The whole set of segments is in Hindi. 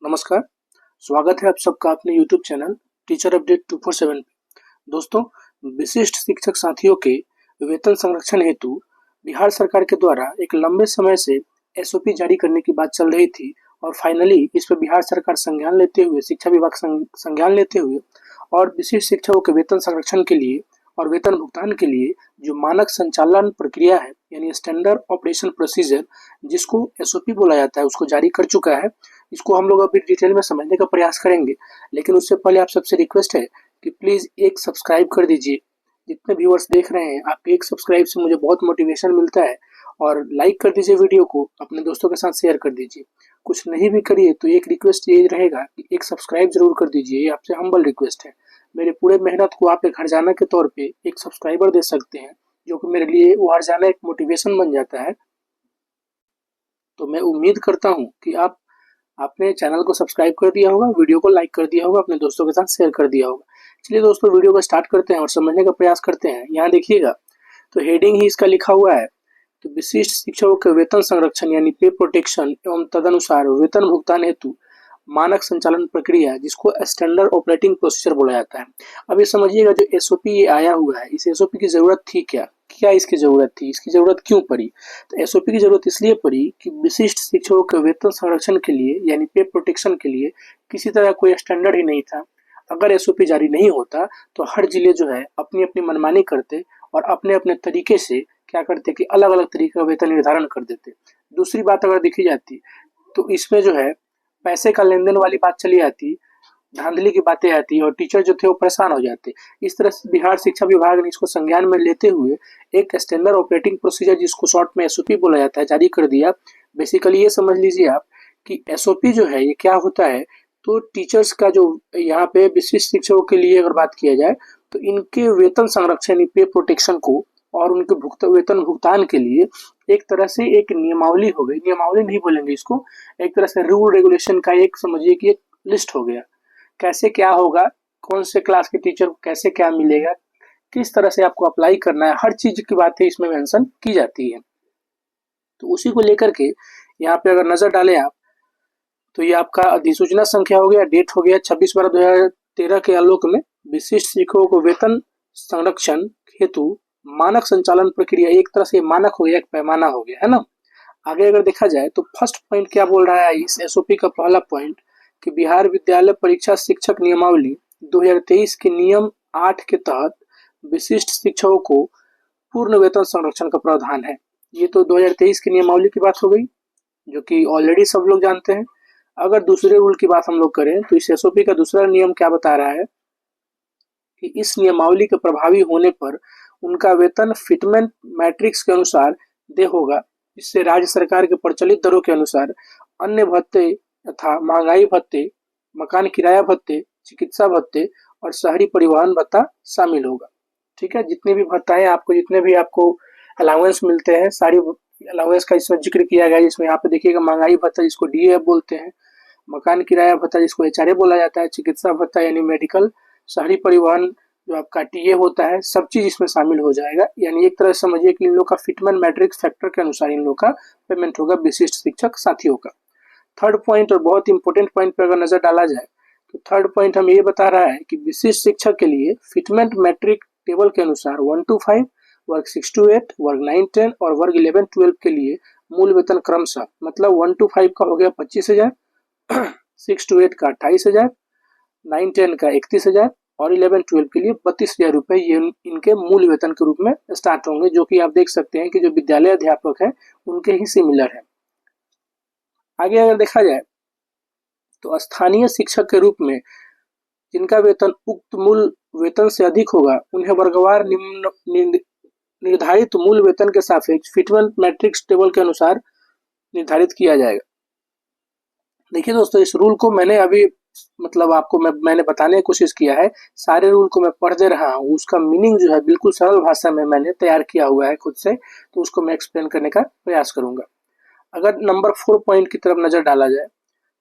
नमस्कार, स्वागत है आप सबका अपने YouTube चैनल टीचर अपडेट 247 पे। दोस्तों, विशिष्ट शिक्षक साथियों के वेतन संरक्षण हेतु बिहार सरकार के द्वारा एक लंबे समय से एसओपी जारी करने की बात चल रही थी और फाइनली इस पर बिहार सरकार संज्ञान लेते हुए, शिक्षा विभाग संज्ञान लेते हुए और विशिष्ट शिक्षकों के वेतन संरक्षण के लिए और वेतन भुगतान के लिए जो मानक संचालन प्रक्रिया है यानी स्टैंडर्ड ऑपरेशन प्रोसीजर, जिसको एसओपी बोला जाता है, उसको जारी कर चुका है। इसको हम लोग अभी डिटेल में समझने का प्रयास करेंगे, लेकिन उससे पहले आप सबसे रिक्वेस्ट है कि प्लीज़ एक सब्सक्राइब कर दीजिए। जितने व्यूअर्स देख रहे हैं, आपके एक सब्सक्राइब से मुझे बहुत मोटिवेशन मिलता है। और लाइक कर दीजिए वीडियो को, अपने दोस्तों के साथ शेयर कर दीजिए। कुछ नहीं भी करिए तो एक रिक्वेस्ट ये रहेगा कि एक सब्सक्राइब जरूर कर दीजिए, ये आपसे हम्बल रिक्वेस्ट है। मेरे पूरे मेहनत को आप एक हर्जाना के तौर पे एक सब्सक्राइबर दे सकते हैं, जो कि मेरे लिए वो हर्जाना एक मोटिवेशन बन जाता है। तो मैं उम्मीद करता हूँ कि आपने चैनल को सब्सक्राइब कर दिया होगा, वीडियो को लाइक कर दिया होगा, अपने दोस्तों के साथ शेयर कर दिया होगा। चलिए दोस्तों, वीडियो को स्टार्ट करते हैं और समझने का प्रयास करते हैं। यहाँ देखिएगा, तो हेडिंग ही इसका लिखा हुआ है, तो विशिष्ट शिक्षकों के वेतन संरक्षण यानी पे प्रोटेक्शन एवं तदनुसार वेतन भुगतान हेतु मानक संचालन प्रक्रिया, जिसको स्टैंडर्ड ऑपरेटिंग प्रोसीजर बोला जाता है। अब ये समझिएगा, जो एसओपी ये आया हुआ है, इस एसओपी की जरूरत थी क्या इसकी जरूरत थी, इसकी जरूरत क्यों पड़ी? तो एसओपी की जरूरत इसलिए पड़ी कि विशिष्ट शिक्षकों के वेतन संरक्षण के लिए यानी पे प्रोटेक्शन के लिए किसी तरह कोई स्टैंडर्ड ही नहीं था। अगर एसओपी जारी नहीं होता तो हर जिले जो है अपनी अपनी मनमानी करते और अपने अपने तरीके से क्या करते कि अलग अलग तरीके का वेतन निर्धारण कर देते। दूसरी बात अगर देखी जाती तो इसमें जो है पैसे का लेन देन वाली बात चली आती, धांधली की बातें आती और टीचर जो थे वो परेशान हो जाते। इस तरह से बिहार शिक्षा विभाग ने इसको संज्ञान में लेते हुए एक स्टैंडर्ड ऑपरेटिंग प्रोसीजर, जिसको शॉर्ट में एसओपी बोला जाता है, जारी कर दिया। बेसिकली ये समझ लीजिए आप कि एसओपी जो है ये क्या होता है, तो टीचर्स का जो यहाँ पे विशिष्ट शिक्षकों के लिए अगर बात किया जाए तो इनके वेतन संरक्षण पे प्रोटेक्शन को और उनके वेतन भुगतान के लिए एक तरह से एक नियमावली हो गई। नियमावली नहीं बोलेंगे इसको, एक तरह से रूल रेगुलेशन का एक समझिए कि एक लिस्ट हो गया। कैसे क्या होगा, कौन से क्लास के टीचर को कैसे क्या मिलेगा, किस तरह से आपको अप्लाई करना है, हर चीज की बातें इसमें मेंशन की जाती है। तो उसी को लेकर के यहाँ पे अगर नजर डालें आप, तो ये आपका अधिसूचना संख्या हो गया, डेट हो गया 26/12/2013 के आलोक में विशिष्ट शिक्षकों को वेतन संरक्षण हेतु मानक संचालन प्रक्रिया, एक तरह से मानक हो गया, एक पैमाना हो गया, है ना। आगे अगर देखा जाए तो फर्स्ट पॉइंट क्या बोल रहा है इस एसओपी का पहला पॉइंट, कि बिहार विद्यालय परीक्षा शिक्षक नियमावली 2023 के नियम 8 के तहत विशिष्ट शिक्षकों को पूर्ण वेतन संरक्षण का प्रावधान है। ये तो 2023 की नियमावली की बात हो गई, जो कि ऑलरेडी सब लोग जानते हैं। अगर दूसरे रूल की बात हम लोग करें तो इस एसओपी का दूसरा नियम क्या बता रहा है कि इस नियमावली के प्रभावी होने पर उनका वेतन फिटमेंट मैट्रिक्स के अनुसार दे होगा। इससे राज्य सरकार के प्रचलित दरों के अनुसार अन्य भत्ते तथा महंगाई भत्ते, मकान किराया भत्ते, चिकित्सा भत्ते और शहरी परिवहन भत्ता शामिल होगा। ठीक है, जितने भी भत्ताएं आपको, जितने भी आपको अलाउंस मिलते हैं, सारी अलाउंस का इसमें जिक्र किया गया है। जिसमें यहाँ पे देखिएगा, महंगाई भत्ता जिसको डीए बोलते हैं, मकान किराया भत्ता जिसको एचआरए बोला जाता है, चिकित्सा भत्ता यानी मेडिकल, शहरी परिवहन जो आपका टीए होता है, सब चीज इसमें शामिल हो जाएगा। यानी एक तरह से समझिए कि इन लोग का फिटमेंट मैट्रिक्स फैक्टर के अनुसार इन लोग का पेमेंट होगा विशिष्ट शिक्षक साथियों का। थर्ड पॉइंट और बहुत इंपॉर्टेंट पॉइंट पर अगर नजर डाला जाए तो थर्ड पॉइंट हम ये बता रहा है कि विशिष्ट शिक्षक के लिए फिटमेंट मैट्रिक टेबल के अनुसार 1 to 5, वर्ग 6 to 8, वर्ग 9, 10 और वर्ग 11, 12 के लिए मूल वेतन क्रमशः, मतलब 1 to 5 का हो गया 25,000, 6 to 8 का 28,000, 9, 10 का 31,000 और 11, 12 के लिए 32,000 रुपए ये इनके मूल वेतन के रूप में स्टार्ट होंगे, जो कि आप देख सकते हैं कि जो विद्यालय अध्यापक है उनके ही सिमिलर है। आगे अगर देखा जाए तो स्थानीय शिक्षक के रूप में जिनका वेतन उक्त मूल वेतन से अधिक होगा, उन्हें वर्गवार निर्धारित मूल वेतन के सापेक्ष फिटमेंट मैट्रिक्स टेबल के अनुसार निर्धारित किया जाएगा। देखिए दोस्तों, इस रूल को मैंने अभी मतलब आपको मैंने बताने की कोशिश किया है। सारे रूल को मैं पढ़ दे रहा हूँ, उसका मीनिंग जो है बिल्कुल सरल भाषा में मैंने तैयार किया हुआ है खुद से, तो उसको मैं एक्सप्लेन करने का प्रयास करूंगा। अगर नंबर 4 पॉइंट की तरफ नजर डाला जाए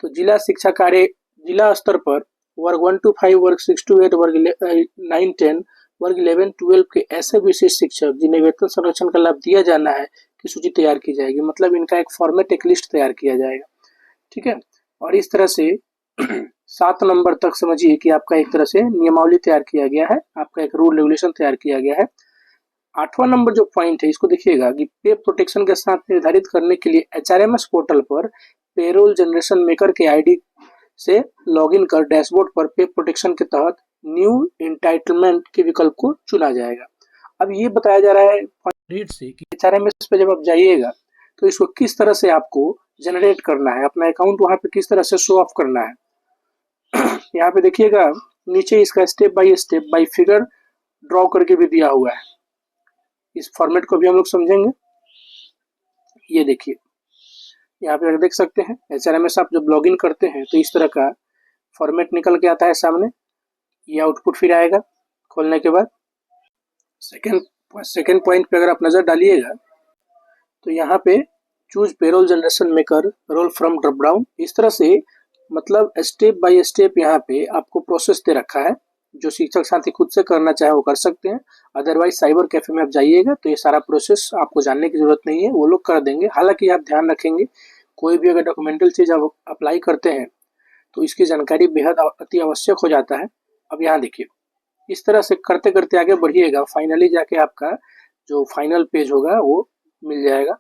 तो जिला शिक्षा कार्य जिला स्तर पर वर्ग 1 to 5, वर्ग 6 to 8, वर्ग 9, 10, वर्ग 11, 12 के ऐसे विशेष शिक्षक जिन्हें वेतन संरक्षण का लाभ दिया जाना है की सूची तैयार की जाएगी। मतलब इनका एक फॉर्मेट, एक लिस्ट तैयार किया जाएगा। ठीक है, और इस तरह से 7 नंबर तक समझिए कि आपका एक तरह से नियमावली तैयार किया गया है, आपका एक रूल रेगुलेशन तैयार किया गया है। 8वां नंबर जो पॉइंट है इसको देखिएगा कि पे प्रोटेक्शन के साथ निर्धारित करने के लिए एचआरएमएस पोर्टल पर पेरोल जनरेशन मेकर के आईडी से लॉगिन कर डैशबोर्ड पर पे प्रोटेक्शन के तहत न्यू एंटाइटलमेंट के विकल्प को चुना जाएगा। अब ये बताया जा रहा है रीड से कि एचआरएमएस पे जब आप जाइएगा तो इसको किस तरह से आपको जनरेट करना है, अपना अकाउंट वहां पे किस तरह से शो ऑफ करना है। यहाँ पे देखिएगा नीचे इसका स्टेप बाय फिगर ड्रॉ करके भी दिया हुआ है। इस फॉर्मेट को भी हम लोग समझेंगे। ये देखिए यहाँ पे देख सकते हैं एचआरएमएस आप जब लॉगिन करते हैं तो इस तरह का फॉर्मेट निकल के आता है सामने। ये आउटपुट फिर आएगा खोलने के बाद। सेकेंड पॉइंट पे अगर आप नजर डालिएगा तो यहाँ पे choose payroll generation maker role from drop down, इस तरह से मतलब स्टेप बाय स्टेप यहाँ पे आपको प्रोसेस दे रखा है। जो शिक्षक साथी खुद से करना चाहे वो कर सकते हैं, अदरवाइज साइबर कैफे में आप जाइएगा तो ये सारा प्रोसेस आपको जानने की जरूरत नहीं है, वो लोग कर देंगे। हालांकि आप ध्यान रखेंगे कोई भी अगर डॉक्यूमेंटल चीज आप अप्लाई करते हैं तो इसकी जानकारी बेहद अति आवश्यक हो जाता है। अब यहाँ देखिए इस तरह से करते करते आगे बढ़िएगा, फाइनली जाके आपका जो फाइनल पेज होगा वो मिल जाएगा।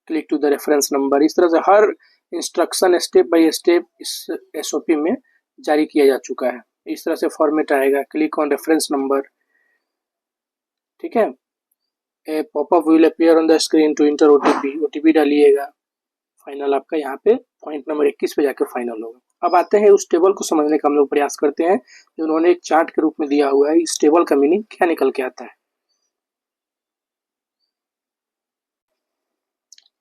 Click to the reference number, इस तरह से हर इंस्ट्रक्शन स्टेप बाय स्टेप इस एसओपी में जारी किया जा चुका है। इस तरह से फॉर्मेट आएगा, क्लिक ऑन रेफरेंस नंबर, ठीक है। A popup will appear on the screen to enter OTP डालिएगा। फाइनल आपका यहाँ पे पॉइंट नंबर 21 पे जाकर फाइनल होगा। अब आते हैं उस टेबल को समझने का हम लोग प्रयास करते हैं जो उन्होंने एक चार्ट के रूप में दिया हुआ है। इस टेबल का मीनिंग क्या निकल के आता है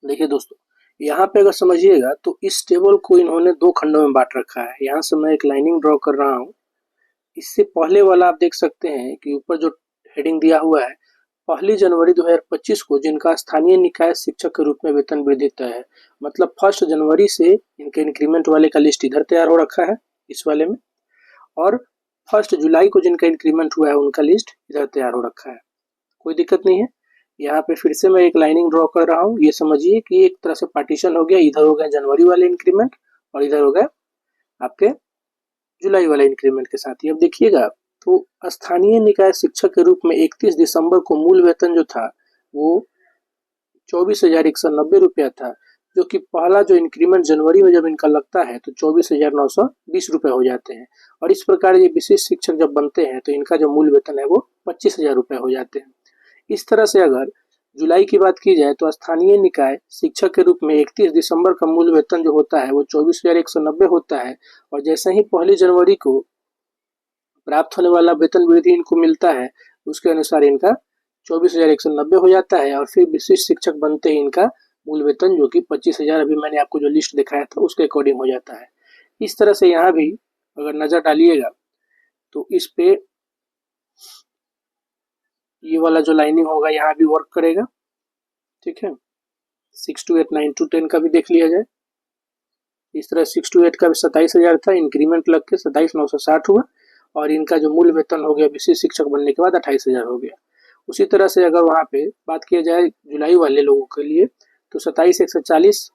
देखिए दोस्तों, यहाँ पे अगर समझिएगा तो इस टेबल को इन्होंने 2 खंडों में बांट रखा है। यहाँ से मैं एक लाइनिंग ड्रॉ कर रहा हूँ। इससे पहले वाला आप देख सकते हैं कि ऊपर जो हेडिंग दिया हुआ है 1 जनवरी 2025 को जिनका स्थानीय निकाय शिक्षक के रूप में वेतन वृद्धि तय है, मतलब 1 जनवरी से इनके इंक्रीमेंट वाले का लिस्ट इधर तैयार हो रखा है इस वाले में, और 1 जुलाई को जिनका इंक्रीमेंट हुआ है उनका लिस्ट इधर तैयार हो रखा है। कोई दिक्कत नहीं है। यहाँ पे फिर से मैं एक लाइनिंग ड्रॉ कर रहा हूँ। ये समझिए कि एक तरह से पार्टीशन हो गया, इधर हो गया जनवरी वाले इंक्रीमेंट और इधर हो गया आपके जुलाई वाले इंक्रीमेंट के साथ ही। अब देखिएगा तो स्थानीय निकाय शिक्षक के रूप में 31 दिसंबर को मूल वेतन जो था वो 24,190 रुपया था, जो कि पहला जो इंक्रीमेंट जनवरी में जब इनका लगता है तो 24,920 रुपये हो जाते हैं। और इस प्रकार ये विशेष शिक्षक जब बनते हैं तो इनका जो मूल वेतन है वो 25,000 रुपये हो जाते हैं। इस तरह से अगर जुलाई की बात की जाए तो स्थानीय निकाय शिक्षक के रूप में 31 दिसंबर का मूल वेतन जो होता है वो 24,190 होता है, और जैसे ही 1 जनवरी को प्राप्त होने वाला वेतन वृद्धि इनको मिलता है उसके अनुसार इनका 24,190 हो जाता है, और फिर विशिष्ट शिक्षक बनते ही इनका मूल वेतन जो कि 25,000 अभी मैंने आपको जो लिस्ट दिखाया था उसके अकॉर्डिंग हो जाता है। इस तरह से यहाँ भी अगर नजर डालिएगा तो इस पे ये वाला जो लाइनिंग होगा यहाँ भी वर्क करेगा, ठीक है। 6 to 8, 9 to 10 का भी देख लिया जाए। इस तरह 6 to 8 का भी 27,000 था, इंक्रीमेंट लग के 27,960 हुआ, और इनका जो मूल वेतन हो गया विशेष शिक्षक बनने के बाद 28,000 हो गया। उसी तरह से अगर वहाँ पे बात किया जाए जुलाई वाले लोगों के लिए तो 27,140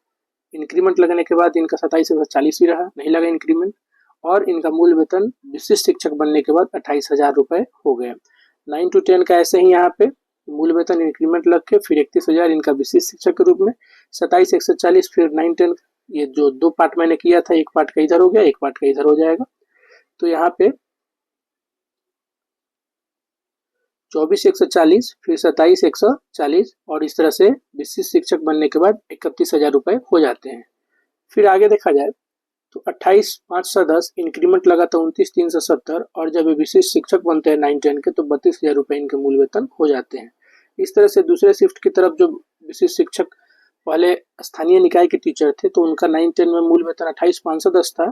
इंक्रीमेंट लगने के बाद इनका 27,140 ही रहा, नहीं लगा इंक्रीमेंट, और इनका मूल वेतन विशिष्ट शिक्षक बनने के बाद 28,000 रुपये हो गए। 9 to 10 का ऐसे ही यहाँ पे मूल वेतन इंक्रीमेंट लग के फिर 31,000 इनका विशेष शिक्षक के रूप में, 27,140 फिर 9-10, ये जो 2 पार्ट मैंने किया था एक पार्ट का इधर हो गया एक पार्ट का इधर हो जाएगा। तो यहाँ पे 24,140 फिर 27,140 और इस तरह से विशिष्ट शिक्षक बनने के बाद 31,000 रुपये हो जाते हैं। फिर आगे देखा जाए तो 28,510 इंक्रीमेंट लगा था 29,370, और जब विशेष शिक्षक बनते हैं 9-10 के तो 32,000 रुपये इनके मूल वेतन हो जाते हैं। इस तरह से दूसरे शिफ्ट की तरफ जो विशेष शिक्षक पहले स्थानीय निकाय के टीचर थे तो उनका 9-10 में मूल वेतन 28,510 था,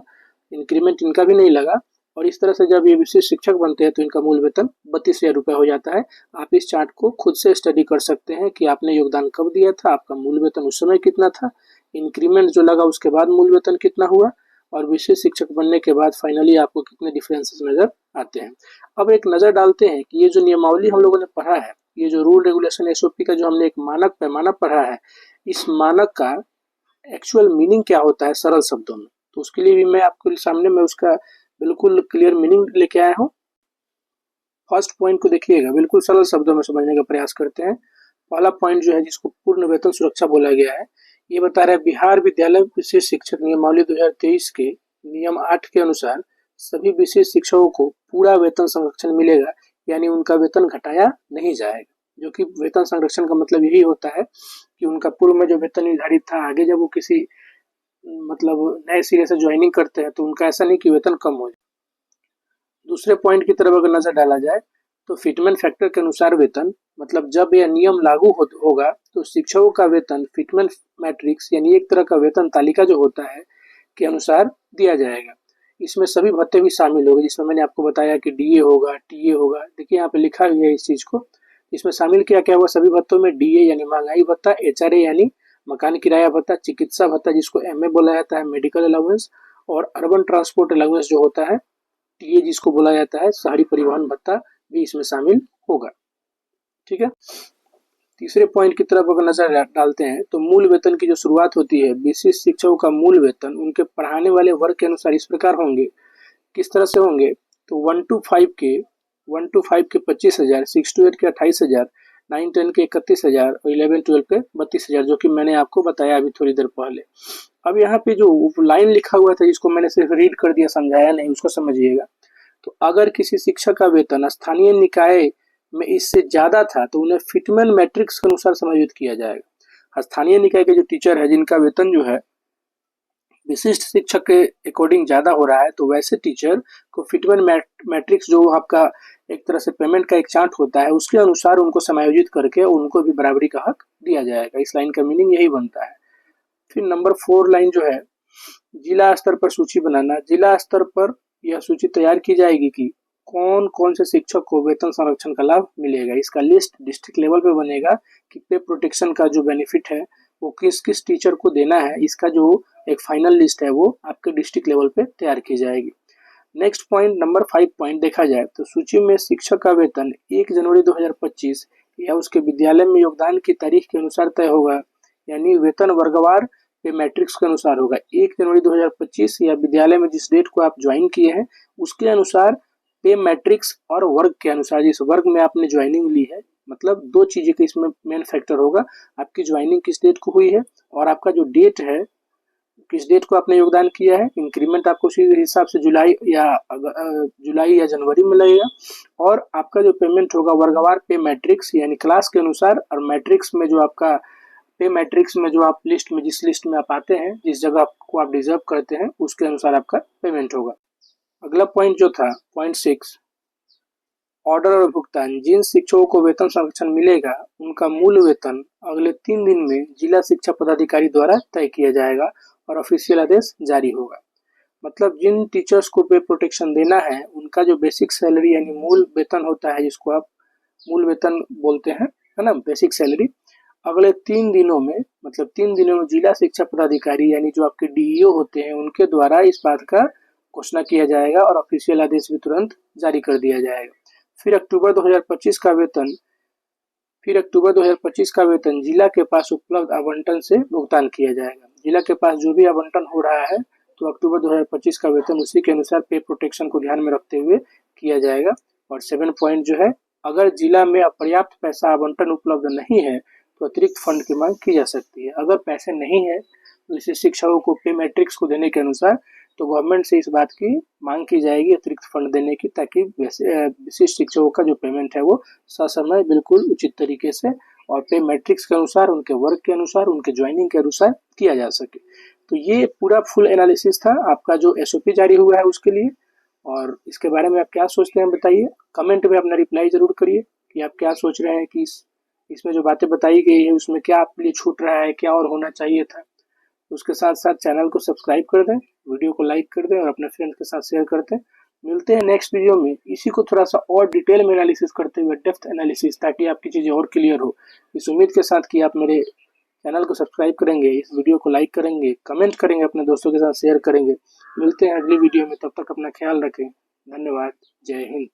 इंक्रीमेंट इनका भी नहीं लगा, और इस तरह से जब ये विशेष शिक्षक बनते हैं तो इनका मूल वेतन 32,000 रुपये हो जाता है। आप इस चार्ट को खुद से स्टडी कर सकते हैं कि आपने योगदान कब दिया था, आपका मूल वेतन उस समय कितना था, इंक्रीमेंट जो लगा उसके बाद मूल वेतन कितना हुआ, और विशेष शिक्षक बनने के बाद फाइनली आपको कितने डिफरेंसेस नजर आते हैं। अब एक नजर डालते हैं कि ये जो नियमावली हम लोगों ने पढ़ा है, ये जो रूल रेगुलेशन एसओपी का जो हमने एक पैमाना पढ़ा है, इस मानक का एक्चुअल मीनिंग क्या होता है सरल शब्दों में। तो उसके लिए भी मैं आपके सामने मैं उसका बिल्कुल क्लियर मीनिंग लेके आया हूँ। फर्स्ट पॉइंट को देखिएगा, बिल्कुल सरल शब्दों में समझने का प्रयास करते हैं। पहला पॉइंट जो है जिसको पूर्ण वेतन सुरक्षा बोला गया है, ये बता रहा है बिहार विद्यालय विशेष शिक्षक नियमावली 2023 के नियम 8 के अनुसार सभी विशेष शिक्षकों को पूरा वेतन संरक्षण मिलेगा, यानी उनका वेतन घटाया नहीं जाएगा। जो कि वेतन संरक्षण का मतलब यही होता है कि उनका पूर्व में जो वेतन निर्धारित था, आगे जब वो किसी मतलब नए सिरे से ज्वाइनिंग करते हैं तो उनका ऐसा नहीं कि वेतन कम हो जाए। दूसरे पॉइंट की तरफ अगर नजर डाला जाए तो फिटमेंट फैक्टर के अनुसार वेतन, मतलब जब यह नियम लागू होगा तो शिक्षकों का वेतन फिटमेंट मैट्रिक्स यानी एक तरह का वेतन तालिका जो होता है के अनुसार दिया जाएगा। इसमें सभी भत्ते भी शामिल होंगे, जिसमें मैंने आपको बताया कि डीए होगा, टीए होगा। देखिए यहाँ पे लिखा हुआ है इस चीज को। इसमें शामिल किया क्या हुआ, सभी भत्तों में डीए यानी महंगाई भत्ता, एचआरए यानी मकान किराया भत्ता, चिकित्सा भत्ता जिसको एमए बोला जाता है, मेडिकल अलाउंस, और अर्बन ट्रांसपोर्ट अलाउंस जो होता है, टीए जिसको बोला जाता है, शहरी परिवहन भत्ता भी इसमें शामिल होगा। ठीक है। तीसरे पॉइंट की तरफ अगर नजर डालते हैं तो मूल वेतन की जो शुरुआत होती है, विशिष्ट शिक्षकों का मूल वेतन उनके पढ़ाने वाले वर्ग के अनुसार इस प्रकार होंगे। किस तरह से होंगे, तो 1 to 5 के 25,000, 6 to 8 के 28,000, 9 10 के 31,000 और 11 12 के 32,000, जो कि मैंने आपको बताया अभी थोड़ी देर पहले। अब यहाँ पे जो लाइन लिखा हुआ था जिसको मैंने सिर्फ रीड कर दिया, समझाया नहीं, उसको समझिएगा। तो अगर किसी शिक्षक का वेतन स्थानीय निकाय में इससे ज्यादा था तो उन्हें फिटमेंट मैट्रिक्स के अनुसार समायोजित किया जाएगा। स्थानीय निकाय के जो टीचर है जिनका वेतन जो है विशिष्ट शिक्षक के अकॉर्डिंग ज्यादा हो रहा है, तो वैसे टीचर को फिटमेंट मैट्रिक्स जो आपका एक तरह से पेमेंट का एक चार्ट होता है उसके अनुसार उनको समायोजित करके उनको भी बराबरी का हक दिया जाएगा। इस लाइन का मीनिंग यही बनता है। फिर नंबर 4 लाइन जो है, जिला स्तर पर सूची बनाना। जिला स्तर पर यह सूची तैयार की जाएगी कि कौन कौन से शिक्षक को वेतन संरक्षण का लाभ मिलेगा। इसका लिस्ट डिस्ट्रिक्ट लेवल पे बनेगा कि पे प्रोटेक्शन का जो बेनिफिट है वो किस किस टीचर को देना है। इसका जो एक फाइनल लिस्ट है वो आपके डिस्ट्रिक्ट लेवल पे तैयार की जाएगी। नेक्स्ट पॉइंट नंबर 5 पॉइंट देखा जाए तो सूची में शिक्षक का वेतन 1 जनवरी 2025 या उसके विद्यालय में योगदान की तारीख के अनुसार तय होगा, यानी वेतन वर्गवार पे मैट्रिक्स के अनुसार होगा। 1 जनवरी 2025 या विद्यालय में जिस डेट को आप ज्वाइन किए हैं उसके अनुसार पे मैट्रिक्स और वर्ग के अनुसार, जिस वर्ग में आपने ज्वाइनिंग ली है, मतलब दो चीजें का इसमें मेन फैक्टर होगा, आपकी ज्वाइनिंग किस डेट को हुई है और आपका जो डेट है किस डेट को आपने योगदान किया है। इंक्रीमेंट आपको उसी हिसाब से जुलाई या जनवरी में लगेगा। और आपका जो पेमेंट होगा वर्गवार पे मैट्रिक्स यानी क्लास के अनुसार, और मैट्रिक्स में जो आपका पे मैट्रिक्स में जो आप लिस्ट में जिस लिस्ट में आप आते हैं, जिस जगह को आप डिजर्व करते हैं, उसके अनुसार आपका पेमेंट होगा। अगला पॉइंट जो था पॉइंट 6, ऑर्डर और भुगतान। जिन शिक्षकों को वेतन संरक्षण मिलेगा उनका मूल वेतन अगले 3 दिन में जिला शिक्षा पदाधिकारी द्वारा तय किया जाएगा और ऑफिशियल आदेश जारी होगा। मतलब जिन टीचर्स को पे प्रोटेक्शन देना है उनका जो बेसिक सैलरी यानी मूल वेतन होता है, जिसको आप मूल वेतन बोलते हैं, है ना, बेसिक सैलरी, अगले 3 दिनों में, मतलब 3 दिनों में जिला शिक्षा पदाधिकारी यानी जो आपके डीईओ होते हैं उनके द्वारा इस बात का घोषणा किया जाएगा और ऑफिशियल आदेश भी तुरंत जारी कर दिया जाएगा। फिर अक्टूबर 2025 का वेतन जिला के पास उपलब्ध आवंटन से भुगतान किया जाएगा। जिला के पास जो भी आवंटन हो रहा है तो अक्टूबर 2025 का वेतन उसी के अनुसार पे प्रोटेक्शन को ध्यान में रखते हुए किया जाएगा। और 7 पॉइंट जो है, अगर जिला में अपर्याप्त पैसा आवंटन उपलब्ध नहीं है तो अतिरिक्त फंड की मांग की जा सकती है। अगर पैसे नहीं है तो इसे शिक्षकों को पे मैट्रिक्स को देने के अनुसार तो गवर्नमेंट से इस बात की मांग की जाएगी अतिरिक्त फंड देने की, ताकि विशिष्ट शिक्षकों का जो पेमेंट है वो ससमय बिल्कुल उचित तरीके से और पे मैट्रिक्स के अनुसार, उनके वर्क के अनुसार, उनके ज्वाइनिंग के अनुसार किया जा सके। तो ये पूरा फुल एनालिसिस था आपका जो एसओपी जारी हुआ है उसके लिए। और इसके बारे में आप क्या सोचते हैं बताइए, कमेंट में अपना रिप्लाई जरूर करिए कि आप क्या सोच रहे हैं कि इसमें जो बातें बताई गई है उसमें क्या आपके लिए छूट रहा है, क्या और होना चाहिए था। उसके साथ साथ चैनल को सब्सक्राइब कर दें, वीडियो को लाइक कर दें और अपने फ्रेंड्स के साथ शेयर कर दें। मिलते हैं नेक्स्ट वीडियो में इसी को थोड़ा सा और डिटेल में एनालिसिस करते हुए, डेप्थ एनालिसिस, ताकि आपकी चीज़ें और क्लियर हो। इस उम्मीद के साथ कि आप मेरे चैनल को सब्सक्राइब करेंगे, इस वीडियो को लाइक करेंगे, कमेंट करेंगे, अपने दोस्तों के साथ शेयर करेंगे। मिलते हैं अगली वीडियो में, तब तक अपना ख्याल रखें। धन्यवाद। जय हिंद।